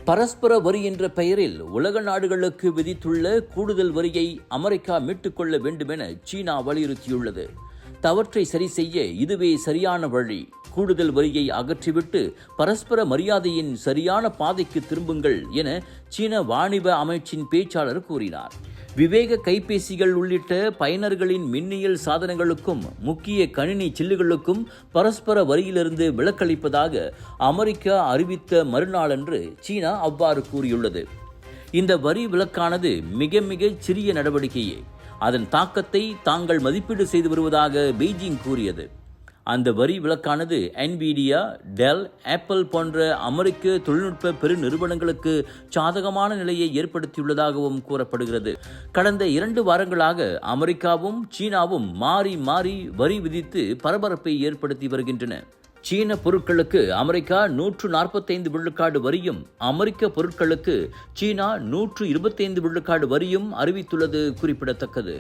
பரஸ்பர வரி என்ற பெயரில் உலக நாடுகளுக்கு விதித்துள்ள கூடுதல் வரியை அமெரிக்கா மீட்டுக்கொள்ள வேண்டுமென சீனா வலியுறுத்தியுள்ளது. தவற்றை சரி செய்ய இதுவே சரியான வழி. கூடுதல் வரியை அகற்றிவிட்டு பரஸ்பர மரியாதையின் சரியான பாதைக்கு திரும்புங்கள் என சீன வாணிப அமைச்சின் பேச்சாளர் கூறினார். விவேக கைபேசிகள் உள்ளிட்ட பயனர்களின் மின்னியல் சாதனங்களுக்கும் முக்கிய கணினி சில்லுகளுக்கும் பரஸ்பர வரியிலிருந்து விலக்களிப்பதாக அமெரிக்கா அறிவித்த மறுநாளன்று சீனா அவ்வாறு கூறியுள்ளது. இந்த வரி விலக்கானது மிக சிறிய நடவடிக்கையே. அதன் தாக்கத்தை தாங்கள் மதிப்பீடு செய்து வருவதாக பெய்ஜிங் கூறியது. அந்த வரி விலக்கானது NVIDIA, டெல், ஆப்பிள் போன்ற அமெரிக்க தொழில்நுட்ப பெருநிறுவனங்களுக்கு சாதகமான நிலையை ஏற்படுத்தியுள்ளதாகவும் கூறப்படுகிறது. கடந்த 2 வாரங்களாக அமெரிக்காவும் சீனாவும் மாறி வரி விதித்து பரபரப்பை ஏற்படுத்தி வருகின்றன. சீன பொருட்களுக்கு அமெரிக்கா 145 விழுக்காடு வரியும், அமெரிக்க பொருட்களுக்கு சீனா 125 விழுக்காடு வரியும் அறிவித்துள்ளது குறிப்பிடத்தக்கது.